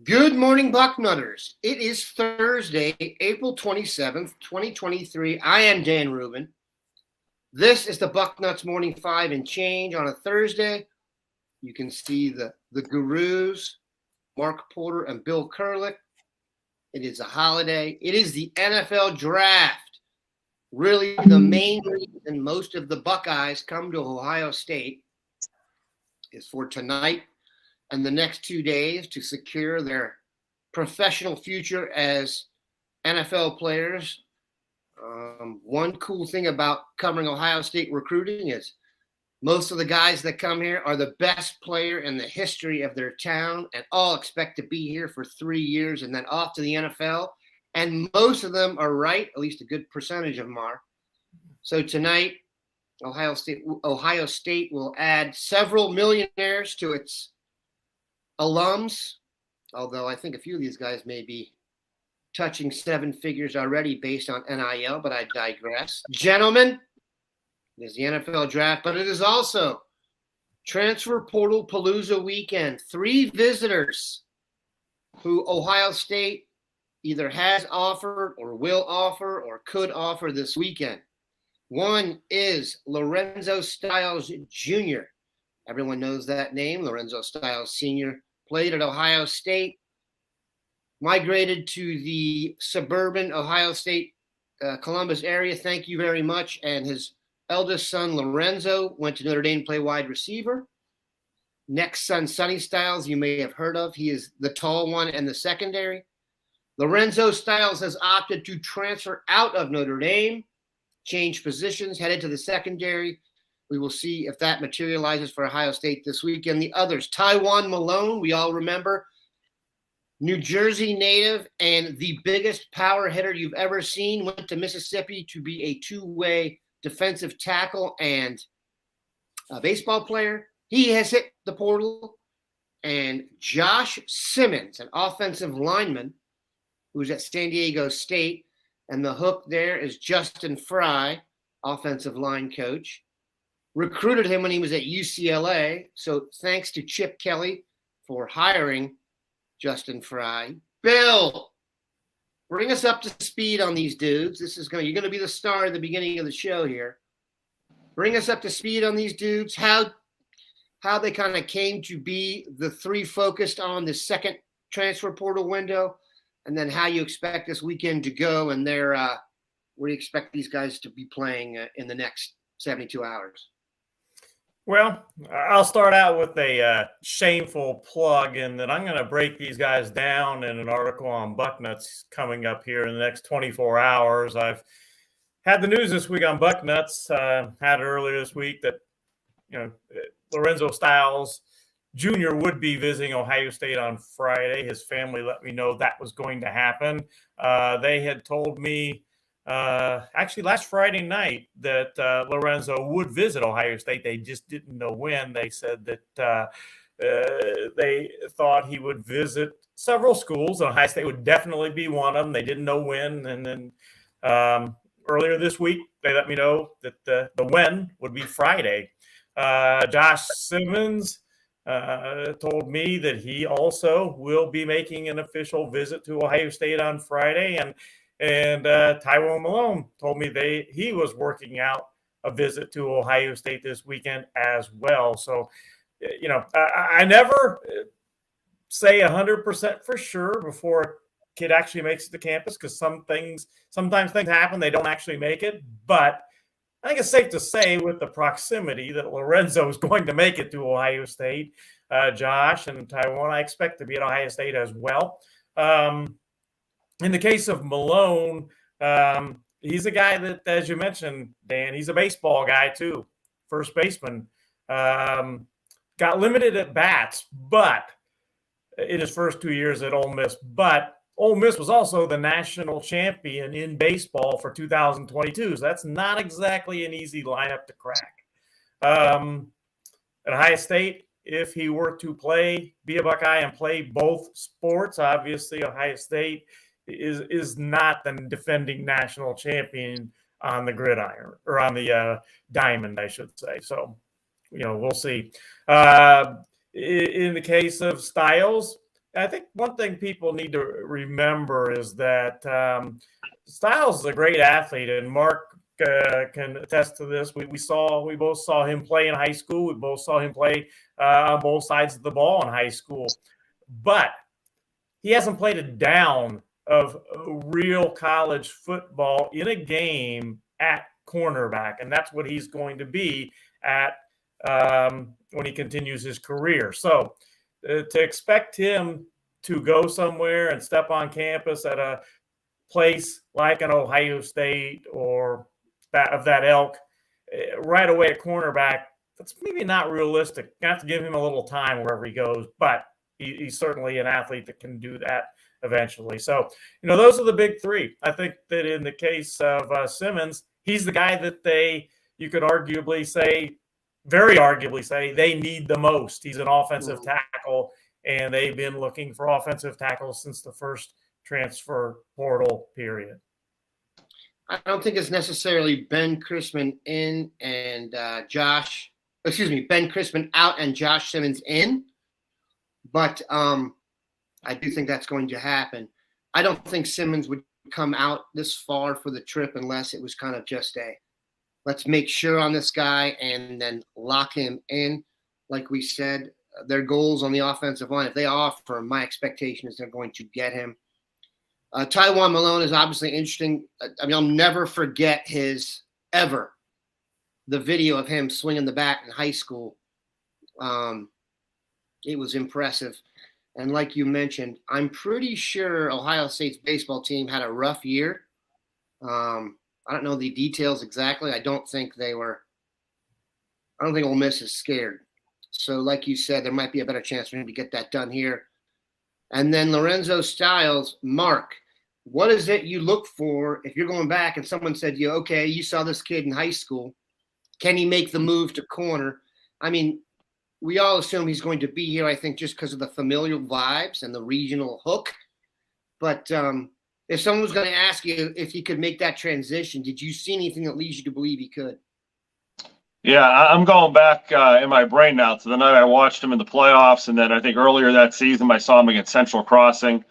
Good morning, Bucknutters. It is Thursday, April 27th, 2023. I am Dan Rubin. This is the Bucknuts Morning 5 and change on a Thursday. You can see the gurus, Mark Porter and Bill Kurlick. It is a holiday. It is the NFL draft. Really the main reason most of the Buckeyes come to Ohio State is for tonight and the next 2 days to secure their professional future as NFL players. One cool thing about covering Ohio State recruiting is most of the guys that come here are the best player in the history of their town and all expect to be here for 3 years and then off to the NFL. And most of them are right, at least a good percentage of them are. So tonight, Ohio State will add several millionaires to its alums, although I think a few of these guys may be touching seven figures already based on NIL, but I digress. Gentlemen, it is the NFL draft, but it is also Transfer Portal Palooza weekend. 3 visitors who Ohio State either has offered or will offer or could offer this weekend. One is Lorenzo Styles Jr. Everyone knows that name. Lorenzo Styles Sr. played at Ohio State, migrated to the suburban Ohio State, Columbus area. Thank you very much. And his eldest son, Lorenzo, went to Notre Dame to play wide receiver. Next son, Sonny Styles, you may have heard of. He is the tall one in the secondary. Lorenzo Styles has opted to transfer out of Notre Dame, change positions, headed to the secondary. We will see if that materializes for Ohio State this weekend. The others, Tywone Malone, we all remember, New Jersey native and the biggest power hitter you've ever seen, went to Mississippi to be a two-way defensive tackle and a baseball player. He has hit the portal. And Josh Simmons, an offensive lineman who's at San Diego State, and the hook there is Justin Fry, offensive line coach. Recruited him when he was at UCLA. So thanks to Chip Kelly for hiring Justin Fry. Bill, bring us up to speed on these dudes. You're going to be the star at the beginning of the show here. Bring us up to speed on these dudes. How they kind of came to be the 3 focused on the second transfer portal window, and then how you expect this weekend to go, and where you expect these guys to be playing in the next 72 hours. Well, I'll start out with a shameful plug in that I'm going to break these guys down in an article on Bucknuts coming up here in the next 24 hours. I've had the news this week on Bucknuts, had it earlier this week that, Lorenzo Styles Jr. would be visiting Ohio State on Friday. His family let me know that was going to happen. They had told me actually last Friday night that Lorenzo would visit Ohio State. They just didn't know when. They said that they thought he would visit several schools. Ohio State would definitely be one of them. They didn't know when. And then earlier this week, they let me know that the when would be Friday. Josh Simmons told me that he also will be making an official visit to Ohio State on Friday. And Tywone Malone told me he was working out a visit to Ohio State this weekend as well. So, I never say 100% for sure before a kid actually makes it to campus, because sometimes things happen, they don't actually make it. But I think it's safe to say with the proximity that Lorenzo is going to make it to Ohio State. Josh and Tywone, I expect to be at Ohio State as well. In the case of Malone, he's a guy that, as you mentioned, Dan, he's a baseball guy too, first baseman. Got limited at bats, but in his first 2 years at Ole Miss. But Ole Miss was also the national champion in baseball for 2022, so that's not exactly an easy lineup to crack. At Ohio State, if he were to be a Buckeye and play both sports, obviously Ohio State is not the defending national champion on the gridiron, or on the diamond, I should say. So, we'll see. In the case of Styles, I think one thing people need to remember is that Styles is a great athlete, and Mark can attest to this. We both saw him play in high school. We both saw him play on both sides of the ball in high school, but he hasn't played a down of real college football in a game at cornerback, and that's what he's going to be at when he continues his career. So to expect him to go somewhere and step on campus at a place like an Ohio State or that ilk right away at cornerback, that's maybe not realistic. You have to give him a little time wherever he goes, but he's certainly an athlete that can do that eventually. So, those are the big three. I think that in the case of Simmons, he's the guy that you could very arguably say they need the most. He's an offensive tackle, and they've been looking for offensive tackles since the first transfer portal period. I don't think it's necessarily Ben Christman in and Ben Christman out and Josh Simmons in, but I do think that's going to happen. I don't think Simmons would come out this far for the trip unless it was kind of just let's make sure on this guy and then lock him in. Like we said, their goals on the offensive line, if they offer, my expectation is they're going to get him. Taiwan Malone is obviously interesting. I'll never forget the video of him swinging the bat in high school. It was impressive. And like you mentioned, I'm pretty sure Ohio State's baseball team had a rough year. I don't know the details exactly. I don't think Ole Miss is scared. So like you said, there might be a better chance for him to get that done here. And then Lorenzo Styles, Mark, what is it you look for if you're going back and someone said to you, okay, you saw this kid in high school. Can he make the move to corner? I mean, we all assume he's going to be here, I think, just because of the familial vibes and the regional hook. But if someone was going to ask you if he could make that transition, did you see anything that leads you to believe he could? Yeah, I'm going back in my brain now to the night I watched him in the playoffs, and then I think earlier that season I saw him against Central Crossing.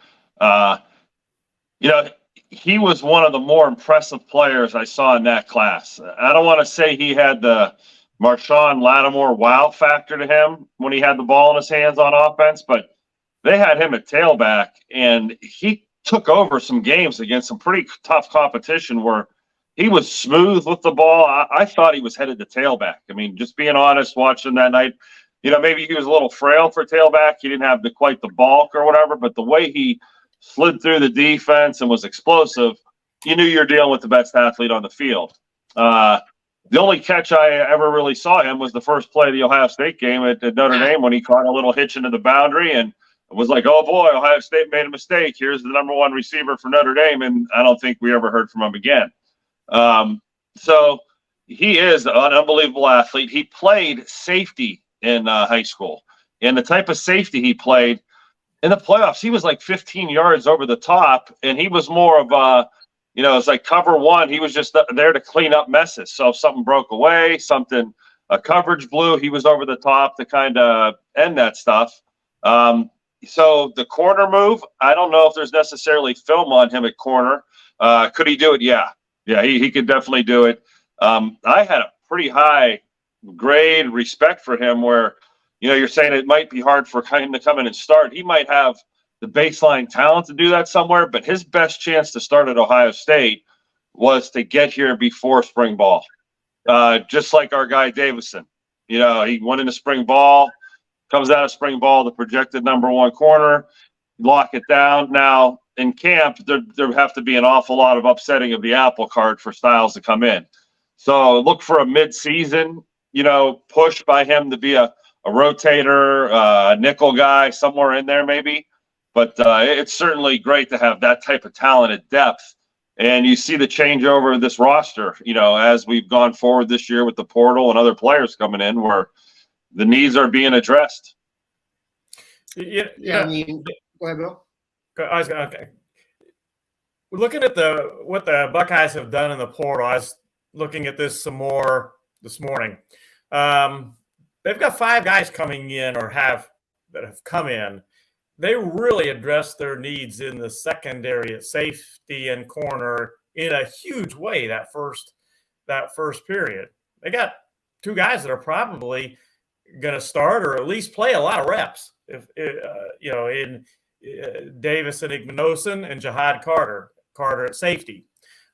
He was one of the more impressive players I saw in that class. I don't want to say he had the Marshawn Lattimore wow factor to him when he had the ball in his hands on offense, but they had him at tailback, and he took over some games against some pretty tough competition where he was smooth with the ball. I thought he was headed to tailback. I mean, just being honest, watching that night, maybe he was a little frail for tailback. He didn't have quite the bulk or whatever, but the way he slid through the defense and was explosive, you knew you're dealing with the best athlete on the field. The only catch I ever really saw him was the first play of the Ohio State game at Notre Dame when he caught a little hitch into the boundary and was like, oh boy, Ohio State made a mistake. Here's the number one receiver for Notre Dame. And I don't think we ever heard from him again. So he is an unbelievable athlete. He played safety in high school, and the type of safety he played in the playoffs, he was like 15 yards over the top, and he was more of it's like cover one. He was just there to clean up messes. So if something broke away, a coverage blew, he was over the top to kind of end that stuff. So the corner move, I don't know if there's necessarily film on him at corner. Could he do it? Yeah, he could definitely do it. I had a pretty high grade respect for him where, you're saying it might be hard for him to come in and start. He might have the baseline talent to do that somewhere, but his best chance to start at Ohio State was to get here before spring ball. Just like our guy Davison. He went into spring ball, comes out of spring ball, the projected number one corner, lock it down. Now, in camp, there have to be an awful lot of upsetting of the apple cart for Styles to come in. So look for a mid-season, push by him to be a rotator, a nickel guy, somewhere in there maybe. But it's certainly great to have that type of talent at depth. And you see the changeover of this roster, as we've gone forward this year with the portal and other players coming in where the needs are being addressed. Yeah. I mean, go ahead, Bill. Okay. Looking at what the Buckeyes have done in the portal, I was looking at this some more this morning. They've got 5 guys coming in that have come in they really addressed their needs in the secondary at safety and corner in a huge way that first period. They got two guys that are probably going to start or at least play a lot of reps. If in Davis and Igmanosin and Jihad Carter at safety.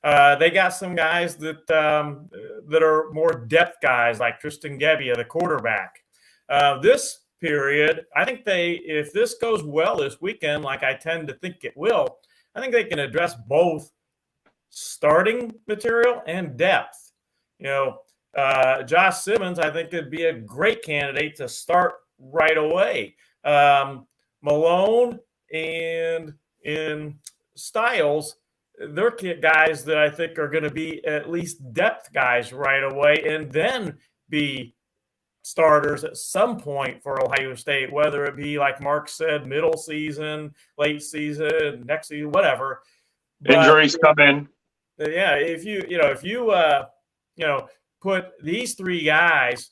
They got some guys that are more depth guys like Tristan Gebbia, the quarterback. This period, I think if this goes well this weekend, like I tend to think it will, I think they can address both starting material and depth. Josh Simmons, I think, could be a great candidate to start right away. Malone and Styles, they're guys that I think are going to be at least depth guys right away and then be starters at some point for Ohio State, whether it be, like Mark said, middle season, late season, next season, whatever. Injuries come in. Yeah, if you put these three guys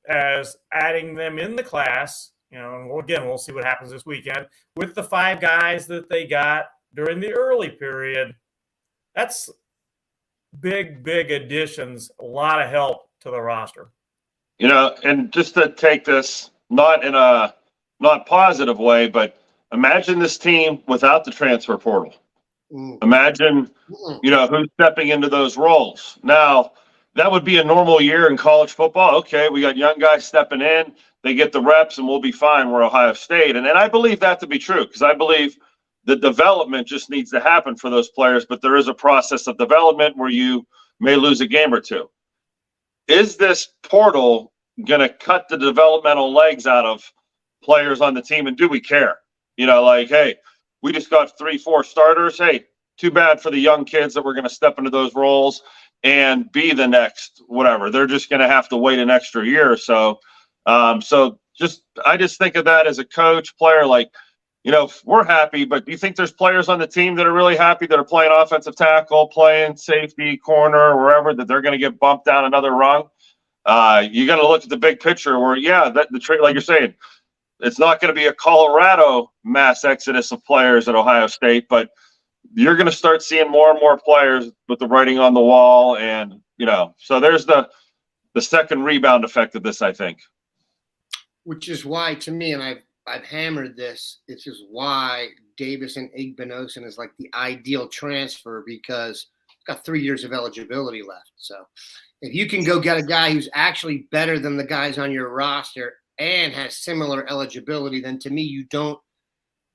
as adding them in the class, we'll see what happens this weekend with the five guys that they got during the early period. That's big additions, a lot of help to the roster. And just to take this not in a not positive way, but imagine this team without the transfer portal. Imagine, who's stepping into those roles. Now, that would be a normal year in college football. Okay, we got young guys stepping in. They get the reps, and we'll be fine. We're Ohio State. And I believe that to be true because I believe the development just needs to happen for those players, but there is a process of development where you may lose a game or two. Is this portal going to cut the developmental legs out of players on the team, and do we care? Hey, we just got 3-4 starters. Hey, too bad for the young kids that we're going to step into those roles and be the next whatever. They're just going to have to wait an extra year or so. I just think of that as a coach, player, we're happy, but do you think there's players on the team that are really happy that are playing offensive tackle, playing safety, corner, wherever, that they're going to get bumped down another rung? You got to look at the big picture where, like you're saying, it's not going to be a Colorado mass exodus of players at Ohio State, but you're going to start seeing more and more players with the writing on the wall. And, so there's the second rebound effect of this, I think. Which is why, to me, and I've hammered this, it's just why Davis and Igmanosin is like the ideal transfer because he's got 3 years of eligibility left. So if you can go get a guy who's actually better than the guys on your roster and has similar eligibility, then to me,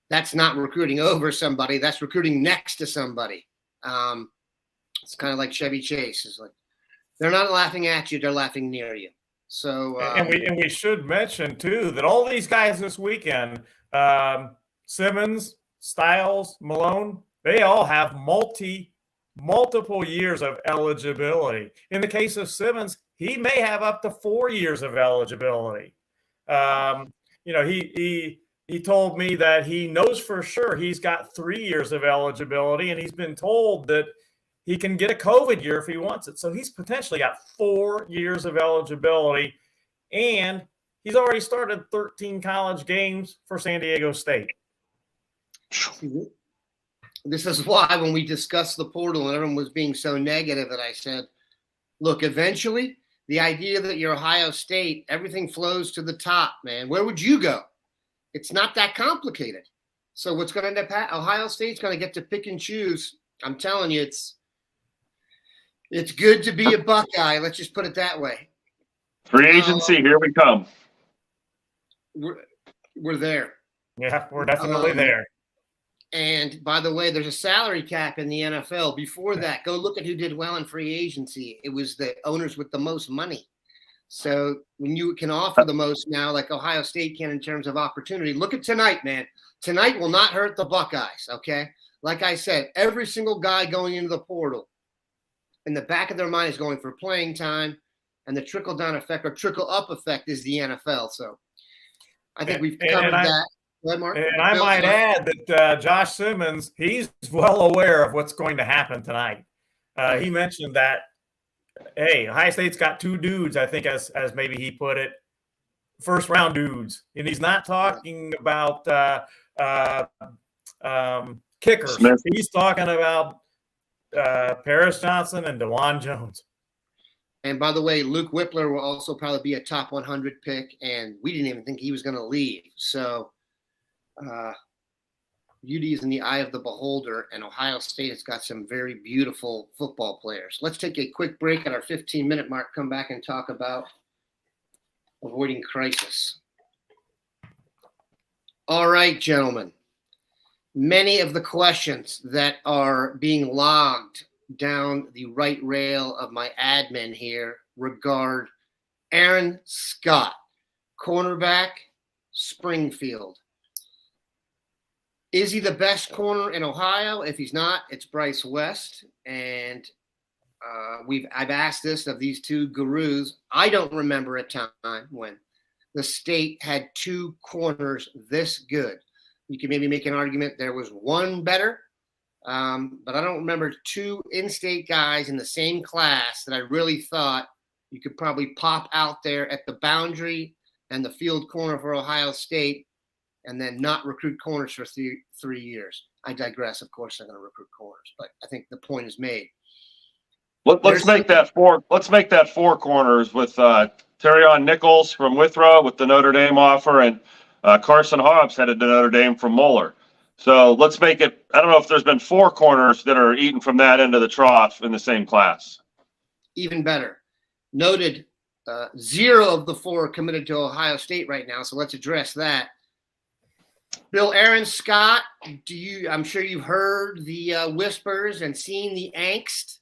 that's not recruiting over somebody. That's recruiting next to somebody. It's kind of like Chevy Chase. It's like, they're not laughing at you. They're laughing near you. So, and we should mention too, that all these guys this weekend, Simmons, Styles, Malone, they all have multiple years of eligibility. In the case of Simmons, he may have up to 4 years of eligibility. He told me that he knows for sure he's got 3 years of eligibility, and he's been told that he can get a COVID year if he wants it. So he's potentially got 4 years of eligibility, and he's already started 13 college games for San Diego State. This is why when we discussed the portal and everyone was being so negative that I said, look, eventually the idea that you're Ohio State, everything flows to the top, man. Where would you go? It's not that complicated. So what's going to end up, Ohio State's going to get to pick and choose. I'm telling you, it's good to be a Buckeye. Let's just put it that way. Free agency, here we come. We're there. Yeah, we're definitely there. And by the way, there's a salary cap in the NFL. Before that, go look at who did well in free agency. It was the owners with the most money. So when you can offer the most now, like Ohio State can in terms of opportunity, look at tonight, man. Tonight will not hurt the Buckeyes, okay? Like I said, every single guy going into the portal, in the back of their mind is going for playing time, and the trickle-down effect or trickle-up effect is the NFL. So I think we've covered that. Mark? And I might add that Josh Simmons, he's well aware of what's going to happen tonight. He mentioned that, hey, Ohio State's got two dudes, I think, as maybe he put it, first round dudes, and he's not talking about kickers. Smith. He's talking about Paris Johnson and DeJuan Jones. And by the way, Luke Whippler will also probably be a top 100 pick, and we didn't even think he was going to leave. So beauty is in the eye of the beholder, and Ohio State has got some very beautiful football players. Let's take a quick break at our 15-minute mark, come back and talk about avoiding crisis. All right, gentlemen. Many of the questions that are being logged down the right rail of my admin here regard Aaron Scott, cornerback, Springfield. Is he the best corner in Ohio? If he's not, it's Bryce West. And I've asked this of these two gurus. I don't remember a time when the state had two corners this good. You can maybe make an argument there was one better, but I don't remember two in-state guys in the same class that I really thought you could probably pop out there at the boundary and the field corner for Ohio State and then not recruit corners for 3 years. I digress. Of course, they're going to recruit corners, but I think the point is made. Let's make that four. Let's make that four corners with Terrion Nichols from Withrow with the Notre Dame offer, and Carson Hobbs headed to Notre Dame from Moeller. So let's make it. I don't know if there's been four corners that are eaten from that end of the trough in the same class. Even better. Noted 0 of the 4 are committed to Ohio State right now, so let's address that. Bill, Aaron Scott, I'm sure you've heard the whispers and seen the angst.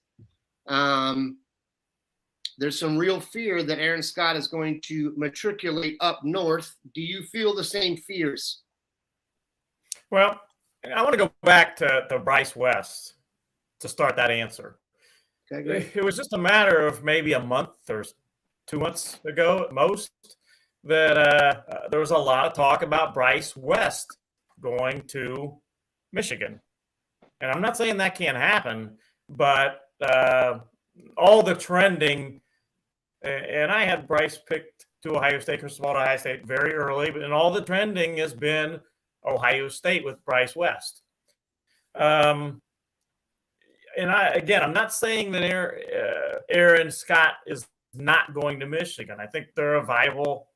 There's some real fear that Aaron Scott is going to matriculate up north. Do you feel the same fears? Well, I want to go back to Bryce West to start that answer. Okay, great. It was just a matter of maybe a month or 2 months ago at most that there was a lot of talk about Bryce West going to Michigan. And I'm not saying that can't happen, but all the trending, and I had Bryce picked to Ohio State, Crystal Ball to Ohio State very early, and all the trending has been Ohio State with Bryce West. And I'm not saying that Aaron Scott is not going to Michigan. I think they're a viable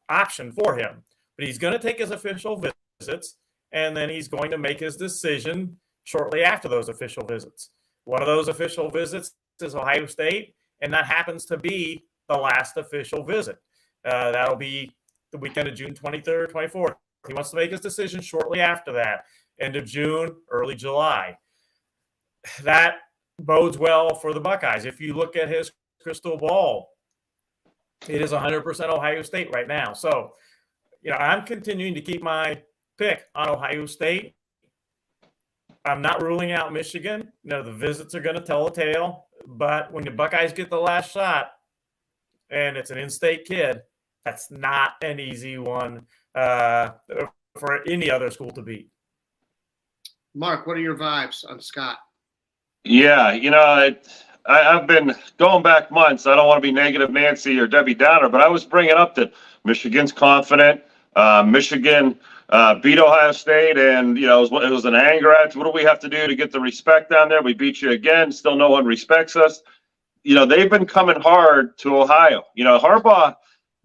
option for him, but he's going to take his official visits, and then he's going to make his decision shortly after those official visits. One of those official visits is Ohio State, and that happens to be the last official visit. That'll be the weekend of June 23rd, 24th. He wants to make his decision shortly after that, end of June, early July. That bodes well for the Buckeyes. If you look at his crystal ball, it is 100% Ohio State right now. So, I'm continuing to keep my pick on Ohio State. I'm not ruling out Michigan. The visits are going to tell a tale. But when the Buckeyes get the last shot and it's an in-state kid, that's not an easy one for any other school to beat. Mark, what are your vibes on Scott? Yeah, I've been going back months. I don't want to be negative Nancy or Debbie Downer, but I was bringing up that Michigan's confident. Michigan beat Ohio State, and it was an anger at. What do we have to do to get the respect down there? We beat you again. Still, no one respects us. They've been coming hard to Ohio. Harbaugh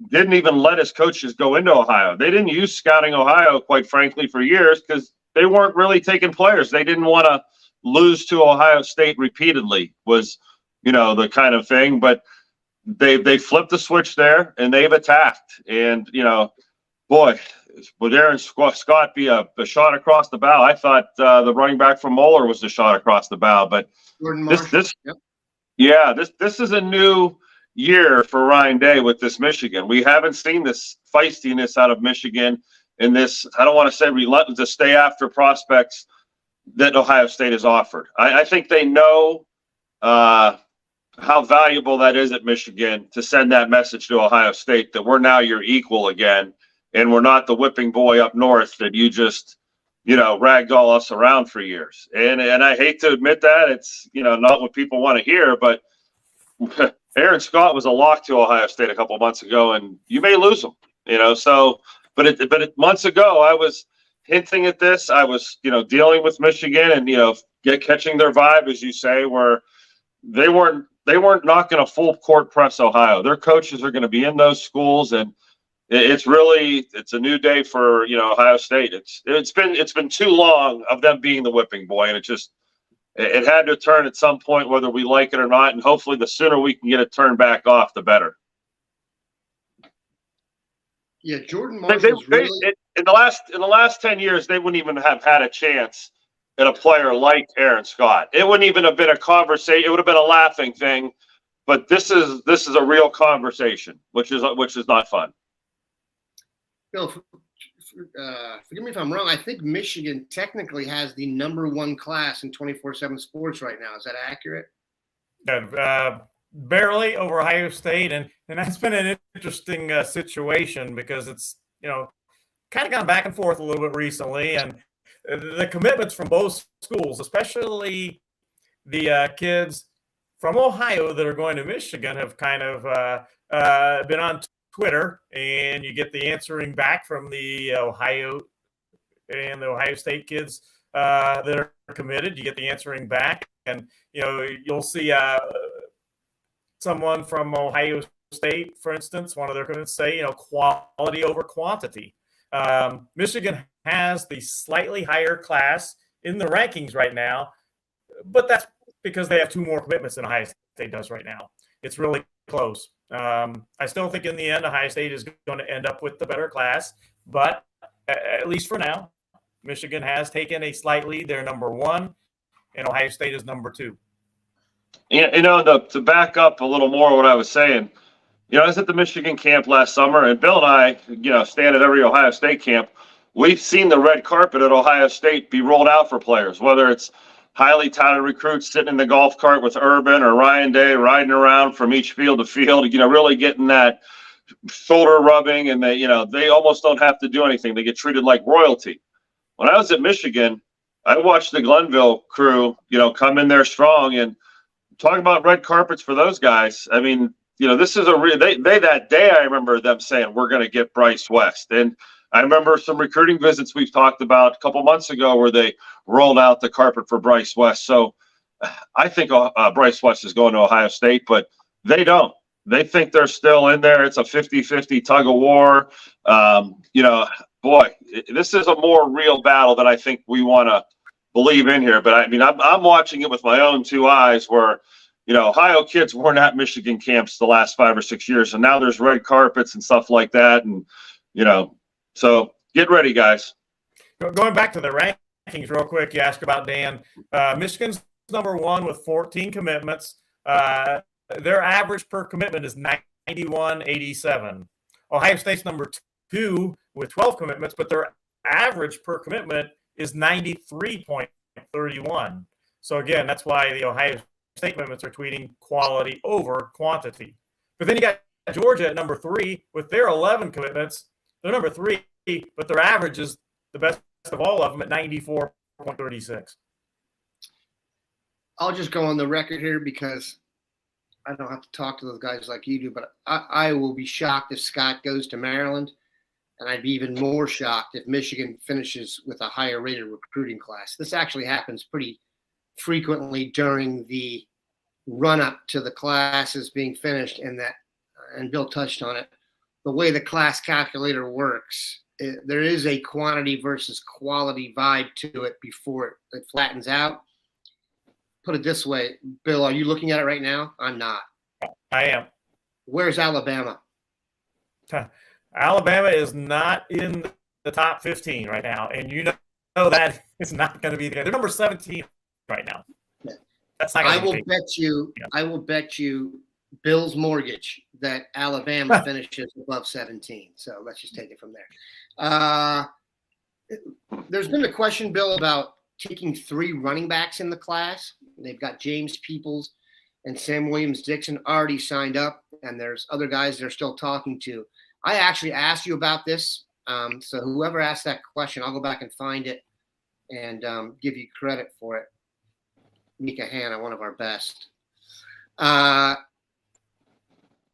didn't even let his coaches go into Ohio. They didn't use scouting Ohio, quite frankly, for years because they weren't really taking players. They didn't want to lose to Ohio State repeatedly. Was the kind of thing, but they flipped the switch there and they've attacked. And boy, would Aaron Scott be a shot across the bow? I thought the running back from Moeller was the shot across the bow, but this is a new year for Ryan Day with this Michigan. We haven't seen this feistiness out of Michigan in this. I don't want to say relentless to stay after prospects that Ohio State has offered. I think they know how valuable that is at Michigan to send that message to Ohio State that we're now your equal again, and we're not the whipping boy up north that you just, ragdoll us around for years. And I hate to admit that. It's, not what people want to hear, but Aaron Scott was a lock to Ohio State a couple months ago, and you may lose him. So, but months ago, I was hinting at this. I was, dealing with Michigan and, catching their vibe, as you say, where they weren't not going to full court press Ohio. Their coaches are going to be in those schools, and it's a new day for Ohio State. It's been too long of them being the whipping boy, and it had to turn at some point, whether we like it or not. And hopefully, the sooner we can get it turned back off, the better. Yeah, Jordan Marshall's really in the last 10 years, they wouldn't even have had a chance at a player like Aaron Scott. It wouldn't even have been a conversation. It would have been a laughing thing. But this is a real conversation, which is not fun. Bill, forgive me if I'm wrong. I think Michigan technically has the #1 class in 24/7 sports right now. Is that accurate? Barely over Ohio State, and that's been an interesting situation because it's kind of gone back and forth a little bit recently, and the commitments from both schools, especially the kids from Ohio that are going to Michigan, have kind of been on Twitter, and you get the answering back from the Ohio and the Ohio State kids that are committed. You get the answering back, and you'll see someone from Ohio State, for instance, one of their commitments say, quality over quantity. Michigan has the slightly higher class in the rankings right now, but that's because they have 2 more commitments than Ohio State does right now. It's really close. I still think in the end, Ohio State is going to end up with the better class, but at least for now, Michigan has taken a slight lead. They're #1, and Ohio State is #2. To back up a little more what I was saying, I was at the Michigan camp last summer, and Bill and I, stand at every Ohio State camp. We've seen the red carpet at Ohio State be rolled out for players, whether it's highly touted recruits sitting in the golf cart with Urban or Ryan Day riding around from each field to field, really getting that shoulder rubbing, and they almost don't have to do anything. They get treated like royalty. When I was at Michigan, I watched the Glenville crew, come in there strong, and talking about red carpets for those guys. I mean, this is they that day, I remember them saying, we're going to get Bryce West. And I remember some recruiting visits we've talked about a couple months ago where they rolled out the carpet for Bryce West. So I think Bryce West is going to Ohio State, but they don't. They think they're still in there. It's a 50-50 tug of war. Boy, this is a more real battle that I think we want to believe in here. But I mean, I'm watching it with my own 2 eyes where, Ohio kids weren't at Michigan camps the last 5 or 6 years. And now there's red carpets and stuff like that. And, so get ready, guys. Going back to the rankings real quick, you asked about Dan. Michigan's #1 with 14 commitments. Their average per commitment is 91.87. Ohio State's #2 with 12 commitments, but their average per commitment is 93.31. So again, that's why the Ohio State commitments are tweeting quality over quantity. But then you got Georgia at #3 with their 11 commitments. They're #3, but their average is the best of all of them at 94.36. I'll just go on the record here because I don't have to talk to those guys like you do, but I will be shocked if Scott goes to Maryland, and I'd be even more shocked if Michigan finishes with a higher rated recruiting class. This actually happens pretty frequently during the run-up to the classes being finished, and Bill touched on it. The way the class calculator works, there is a quantity versus quality vibe to it before it flattens out. Put it this way, Bill, are you looking at it right now? I'm not. I am. Where's Alabama? Alabama is not in the top 15 right now, and that it's not going to be there. They're #17 right now. That's not. I will bet you Bill's mortgage that Alabama finishes above 17. So let's just take it from there. There's been a question, Bill, about taking 3 running backs in the class. They've got James Peoples and Sam Williams-Dixon already signed up, and there's other guys they're still talking to. I actually asked you about this, so whoever asked that question, I'll go back and find it and give you credit for it. Mika Hanna, one of our best.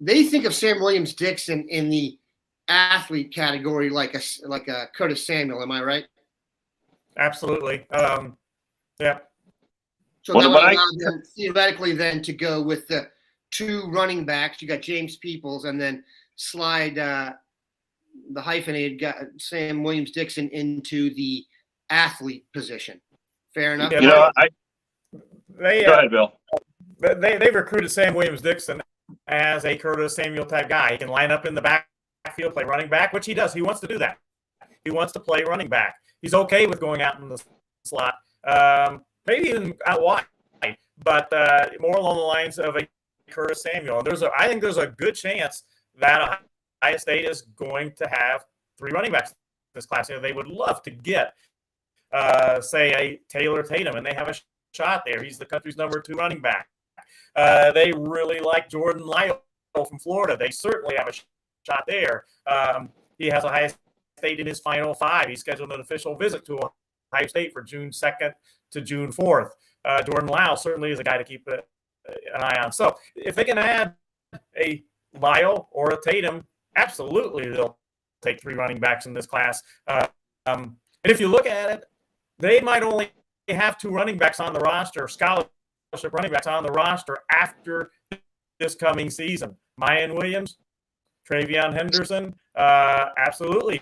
They think of Sam Williams-Dixon in the athlete category like a Curtis Samuel. Am I right? Absolutely. Yeah. So Well, that would when allow them theoretically then to go with the 2 running backs. You got James Peoples, and then slide the hyphenated guy, Sam Williams-Dixon, into the athlete position. Fair enough. Yeah, you know, They go ahead, Bill. they recruited Sam Williams-Dixon as a Curtis Samuel type guy. He can line up in the backfield, play running back, which he does. He wants to do that. He wants to play running back. He's okay with going out in the slot, maybe even out wide, but more along the lines of a Curtis Samuel. And I think there's a good chance that Ohio State is going to have 3 running backs in this class. They would love to get, say, a Taylor Tatum, and they have a shot there. He's the country's number 2 running back. They really like Jordan Lytle from Florida. They certainly have a shot there. He has Ohio State in his final 5. He's scheduled an official visit to Ohio State for June 2nd to June 4th. Jordan Lytle certainly is a guy to keep an eye on. So if they can add a Lytle or a Tatum, absolutely they'll take 3 running backs in this class. And if you look at it, they might only have 2 running backs on the roster, scholarship running backs on the roster after this coming season. Mayan Williams, Travion Henderson, absolutely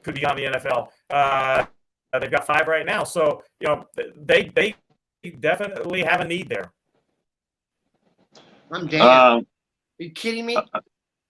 could be on the NFL. They've got 5 right now. So, they definitely have a need there. I'm Dan. Are you kidding me?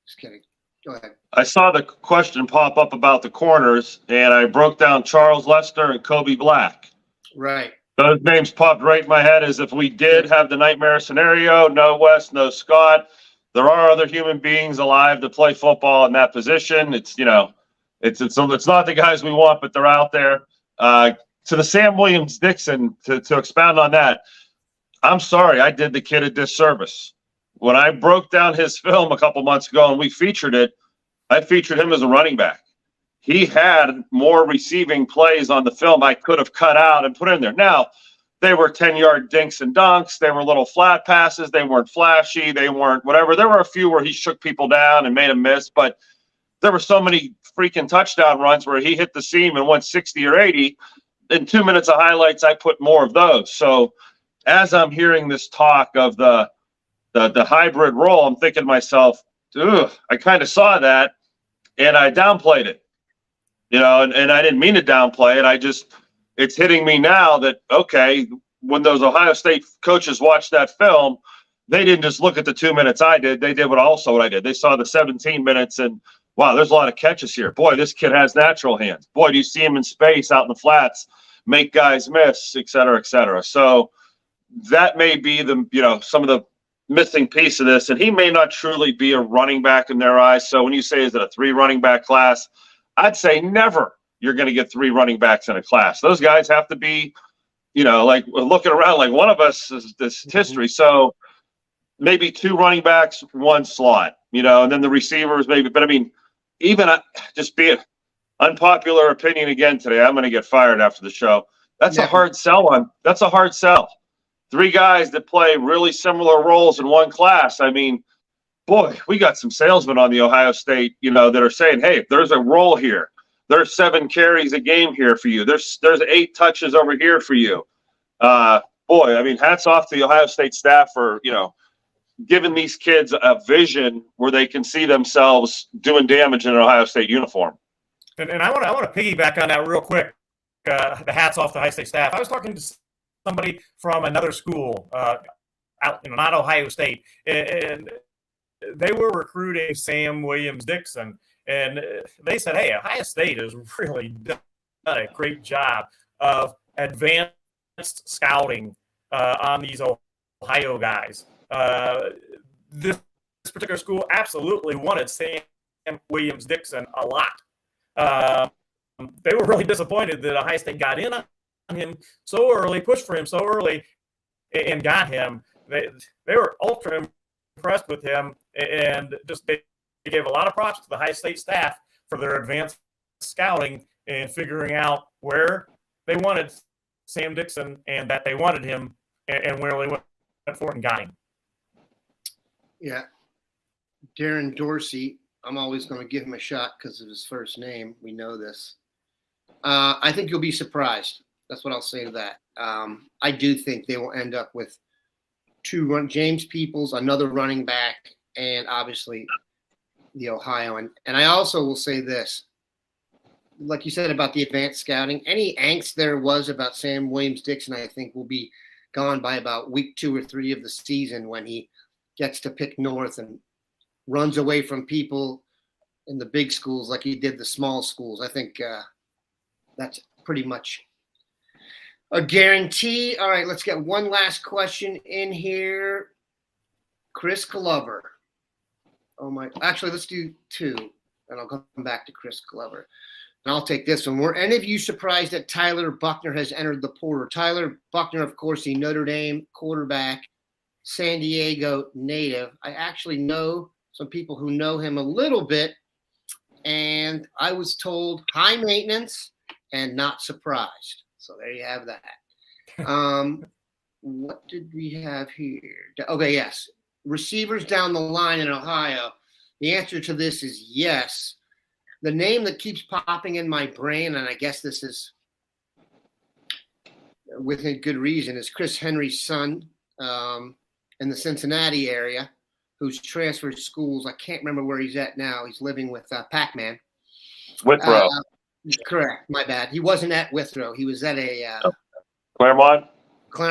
Just kidding. Go ahead. I saw the question pop up about the corners, and I broke down Charles Lester and Kobe Black. Right. Those names popped right in my head as if we did have the nightmare scenario, no West, no Scott. There are other human beings alive to play football in that position. It's not the guys we want, but they're out there. To the Sam Williams-Dixon, to expound on that, I'm sorry, I did the kid a disservice. When I broke down his film a couple months ago and we featured it, I featured him as a running back. He had more receiving plays on the film I could have cut out and put in there. Now, they were 10-yard dinks and dunks. They were little flat passes. They weren't flashy. They weren't whatever. There were a few where he shook people down and made them miss, but there were so many freaking touchdown runs where he hit the seam and went 60 or 80. In 2 minutes of highlights, I put more of those. So as I'm hearing this talk of the hybrid role, I'm thinking to myself, I kind of saw that and I downplayed it. And I didn't mean to downplay it. It's hitting me now that, okay, when those Ohio State coaches watched that film, they didn't just look at the 2 minutes I did. They did what I did. They saw the 17 minutes and, wow, there's a lot of catches here. Boy, this kid has natural hands. Boy, do you see him in space out in the flats, make guys miss, et cetera, et cetera. So that may be some of the missing piece of this. And he may not truly be a running back in their eyes. So when you say, is it a 3 running back class? I'd say never you're going to get 3 running backs in a class. Those guys have to be, like looking around like one of us is this history. So maybe 2 running backs, 1 slot, and then the receivers maybe. But I mean, even just be an unpopular opinion again today. I'm going to get fired after the show. That's a hard sell. That's a hard sell. 3 guys that play really similar roles in one class. I mean, boy, we got some salesmen on the Ohio State, that are saying, hey, there's a role here. There's 7 carries a game here for you. There's 8 touches over here for you. Boy, I mean, hats off to the Ohio State staff for, giving these kids a vision where they can see themselves doing damage in an Ohio State uniform. And I want to piggyback on that real quick. The hats off to the Ohio State staff. I was talking to somebody from another school out, not Ohio State, and they were recruiting Sam Williams-Dixon, and they said, hey, Ohio State has really done a great job of advanced scouting on these Ohio guys. This particular school absolutely wanted Sam Williams-Dixon a lot. They were really disappointed that Ohio State got in on him so early, pushed for him so early, and got him. They were ultra impressed with him, and just they gave a lot of props to the Ohio State staff for their advanced scouting and figuring out where they wanted Sam Dixon and that they wanted him and where they went for it and got him. Yeah. Darren Dorsey I'm always going to give him a shot because of his first name. We know this. I think you'll be surprised. That's what I'll say to that. I do think they will end up with James Peoples, another running back, and obviously the Ohio. And I also will say this. Like you said about the advanced scouting, any angst there was about Sam Williams-Dixon, I think, will be gone by about week 2 or 3 of the season when he gets to pick north and runs away from people in the big schools like he did the small schools. I think that's pretty much a guarantee. All right, let's get one last question in here. Chris Glover. Actually, let's do 2, and I'll come back to Chris Glover. And I'll take this one. Were any of you surprised that Tyler Buckner has entered the portal? Tyler Buckner, of course, the Notre Dame quarterback, San Diego native. I actually know some people who know him a little bit, and I was told high maintenance and not surprised. So there you have that. What did we have here? Okay, yes. Receivers down the line in Ohio. The answer to this is yes. The name that keeps popping in my brain, and I guess this is within good reason, is Chris Henry's son in the Cincinnati area, who's transferred schools. I can't remember where he's at now. He's living with Pac-Man. Withrow. Correct. My bad. He wasn't at Withrow. He was at a Claremont.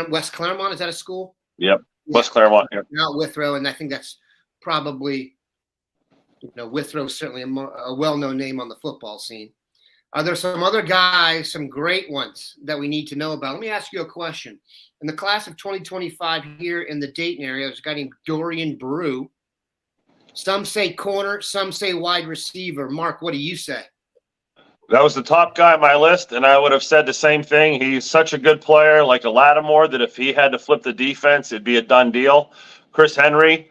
West Claremont. Is that a school? Yep. West Claremont. Here. Not Withrow, and I think that's probably, Withrow is certainly a well-known name on the football scene. Are there some other guys, some great ones that we need to know about? Let me ask you a question. In the class of 2025 here in the Dayton area, there's a guy named Dorian Brew. Some say corner, some say wide receiver. Mark, what do you say? That was the top guy on my list, and I would have said the same thing. He's such a good player, like a Lattimore, that if he had to flip the defense, it'd be a done deal. Chris Henry.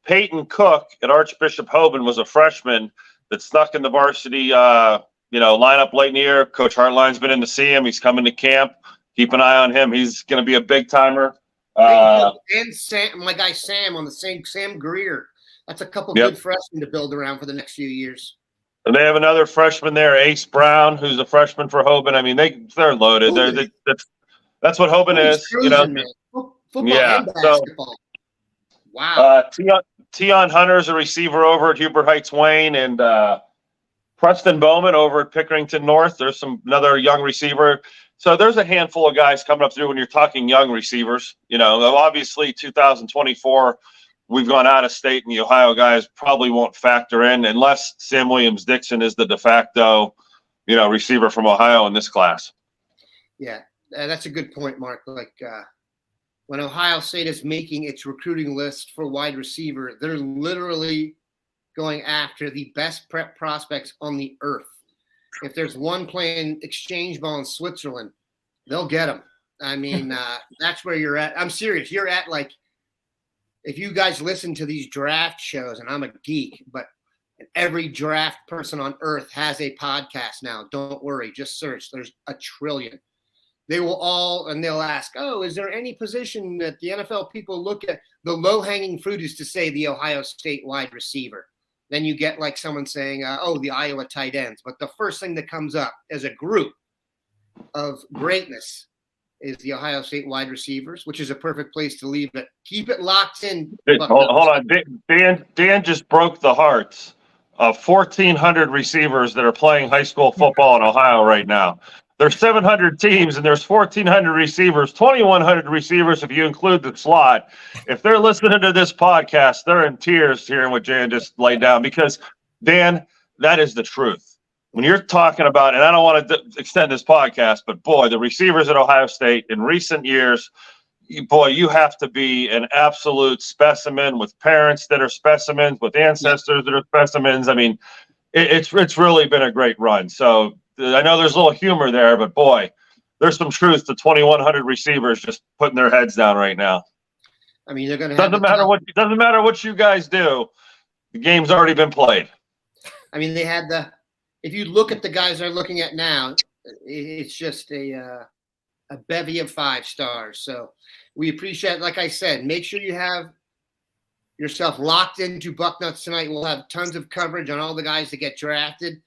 Peyton Cook at Archbishop Hoban was a freshman that snuck in the varsity lineup late in the year. Coach Hartline's been in to see him. He's coming to camp. Keep an eye on him. He's going to be a big timer. And Sam, my guy Sam on the same, Sam Greer. That's a couple good freshmen to build around for the next few years. And they have another freshman there, Ace Brown, who's a freshman for Hoban. I mean, they're loaded. That's what Hoban is. Football and basketball. Wow. Tion Hunter's a receiver over at Hubert Heights Wayne, and Preston Bowman over at Pickerington North. There's another young receiver. So there's a handful of guys coming up through when you're talking young receivers. Obviously 2024, we've gone out of state, and the Ohio guys probably won't factor in unless Sam Williams-Dixon is the de facto, receiver from Ohio in this class. Yeah, that's a good point, Mark. When Ohio State is making its recruiting list for wide receiver, they're literally going after the best prep prospects on the earth. If there's one playing exchange ball in Switzerland, they'll get them. I mean, that's where you're at. I'm serious. You're at if you guys listen to these draft shows, and I'm a geek, but every draft person on earth has a podcast now. Don't worry. Just search. There's a trillion. They will all, and they'll ask, is there any position that the NFL people look at? The low-hanging fruit is to say the Ohio State wide receiver. Then you get someone saying, the Iowa tight ends. But the first thing that comes up as a group of greatness is the Ohio State wide receivers, which is a perfect place to leave it. Keep it locked in. Hold on. Dan just broke the hearts of 1,400 receivers that are playing high school football in Ohio right now. There's 700 teams, and there's 1,400 receivers, 2,100 receivers if you include the slot. If they're listening to this podcast, they're in tears hearing what Jan just laid down because, Dan, that is the truth. When you're talking about, and I don't want to extend this podcast, but, boy, the receivers at Ohio State in recent years, you have to be an absolute specimen with parents that are specimens, with ancestors that are specimens. I mean, it's really been a great run. So, I know there's a little humor there, but boy, there's some truth to 2,100 receivers just putting their heads down right now. I mean, they're going to doesn't matter what you guys do. The game's already been played. I mean, they had if you look at the guys they're looking at now, it's just a bevy of 5 stars. So we appreciate, like I said, make sure you have yourself locked into Bucknuts tonight. We'll have tons of coverage on all the guys that get drafted.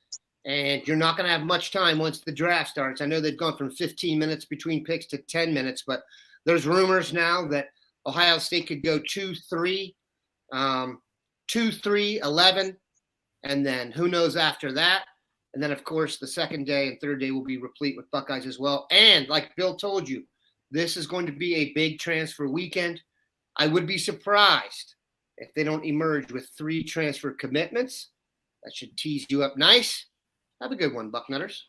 And you're not going to have much time once the draft starts. I know they've gone from 15 minutes between picks to 10 minutes, but there's rumors now that Ohio State could go 2-3, 2-3, 11, and then who knows after that. And then, of course, the second day and third day will be replete with Buckeyes as well. And like Bill told you, this is going to be a big transfer weekend. I would be surprised if they don't emerge with 3 transfer commitments. That should tease you up nice. Have a good one, Bucknutters.